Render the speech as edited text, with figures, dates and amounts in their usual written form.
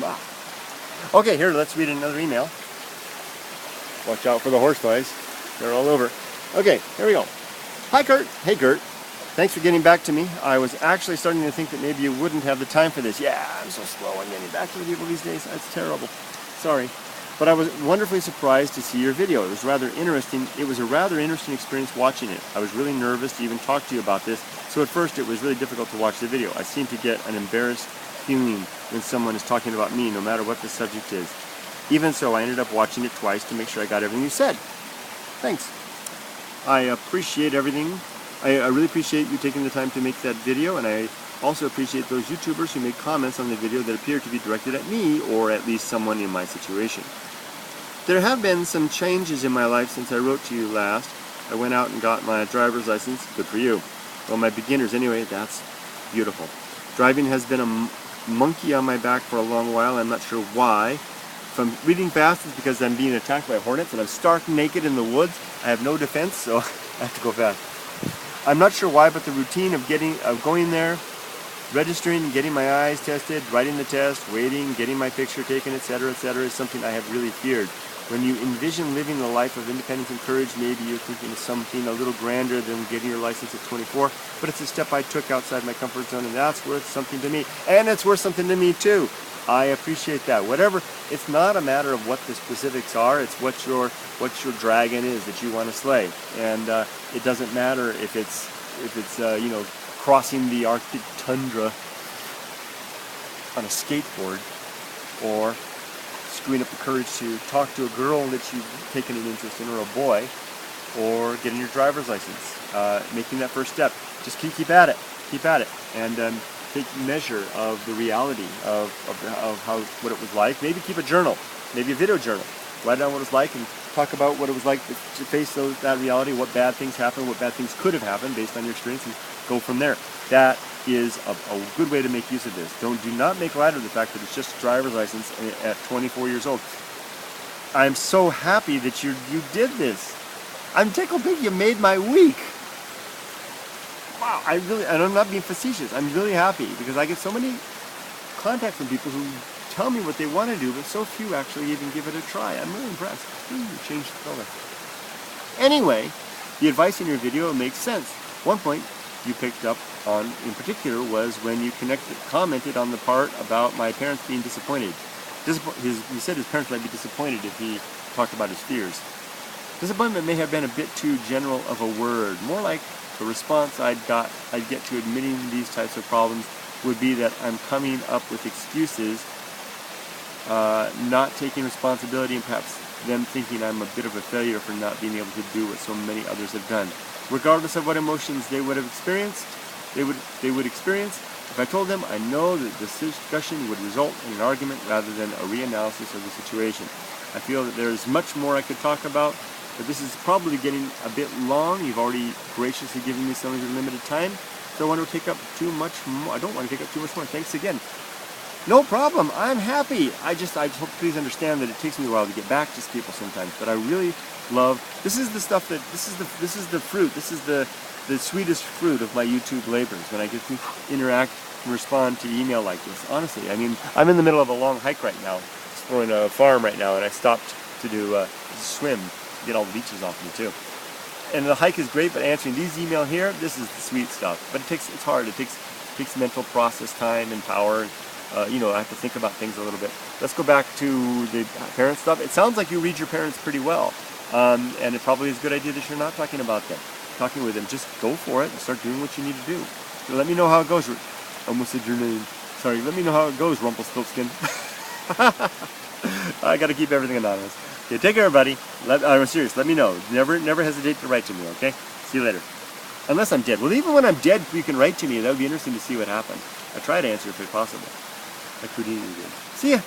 Wow. Okay, here, let's read another email. Watch out for the horse flies. They're all over. Okay, here we go. Hi, Kurt. Hey, Kurt. Thanks for getting back to me. I was actually starting to think that maybe you wouldn't have the time for this. Yeah, I'm so slow on getting back to the people these days. That's terrible. Sorry. But I was wonderfully surprised to see your video. It was rather interesting. It was a rather interesting experience watching it. I was really nervous to even talk to you about this. So at first it was really difficult to watch the video. I seem to get an embarrassed feeling when someone is talking about me, no matter what the subject is. Even so, I ended up watching it twice to make sure I got everything you said. Thanks. I appreciate everything. I really appreciate you taking the time to make that video, and I also appreciate those YouTubers who make comments on the video that appear to be directed at me, or at least someone in my situation. There have been some changes in my life since I wrote to you last. I went out and got my driver's license. Good for you. Well, my beginners anyway, that's beautiful. Driving has been a monkey on my back for a long while. I'm not sure why. If I'm reading fast, it's because I'm being attacked by hornets and I'm stark naked in the woods. I have no defense, so I have to go fast. I'm not sure why, but the routine of going there, registering, getting my eyes tested, writing the test, waiting, getting my picture taken, etc., is something I have really feared. When you envision living the life of independence and courage, maybe you're thinking of something a little grander than getting your license at 24, but it's a step I took outside my comfort zone, and that's worth something to me. And it's worth something to me too. I appreciate that. Whatever, it's not a matter of what the specifics are, it's what your dragon is that you want to slay. And it doesn't matter if it's you know, crossing the Arctic tundra on a skateboard, or screwing up the courage to talk to a girl that you've taken an interest in, or a boy, or getting your driver's license, making that first step. Just keep at it, and take measure of the reality of what it was like. Maybe keep a journal, maybe a video journal. Write down what it was like and talk about what it was like to face that reality, what bad things happened, what bad things could have happened based on your experience, and go from there. That is a good way to make use of this. Do not make light of the fact that it's just a driver's license at 24 years old. I'm so happy that you did this. I'm tickled pink. You made my week. Wow, and I'm not being facetious. I'm really happy because I get so many contacts from people who tell me what they want to do, but so few actually even give it a try. I'm really impressed. Change the color. Anyway, the advice in your video makes sense. One point you picked up on in particular was when you commented on the part about my parents being disappointed. He said his parents might be disappointed if he talked about his fears. Disappointment may have been a bit too general of a word. More like the response I'd get to admitting these types of problems would be that I'm coming up with excuses, not taking responsibility, and perhaps them thinking I'm a bit of a failure for not being able to do what so many others have done. Regardless of what emotions they would experience, if I told them, I know that this discussion would result in an argument rather than a reanalysis of the situation. I feel that there's much more I could talk about, but this is probably getting a bit long. You've already graciously given me some of your limited time, so I want to take up too much more. I don't want to take up too much more. Thanks again. No problem. I'm happy. I just hope please understand that it takes me a while to get back to people sometimes, but I really love. This is the stuff that this is the fruit. This is the sweetest fruit of my YouTube labors, when I get to interact and respond to email like this. Honestly, I mean, I'm in the middle of a long hike right now, exploring a farm right now, and I stopped to do a swim, get all the leeches off me too. And the hike is great, but answering these email here, this is the sweet stuff. But it's hard. It takes mental process time and power. You know, I have to think about things a little bit. Let's go back to the parent stuff. It sounds like you read your parents pretty well, and it probably is a good idea that you're not talking about them. Talking with them, just go for it and start doing what you need to do. So let me know how it goes. I almost said your name. Sorry, let me know how it goes, Rumpelstiltskin. I gotta keep everything anonymous. Okay, take care, everybody. I'm serious, let me know. Never hesitate to write to me, okay? See you later. Unless I'm dead. Well, even when I'm dead, you can write to me. That would be interesting to see what happened. I try to answer if it's possible. Like Houdini did. See ya.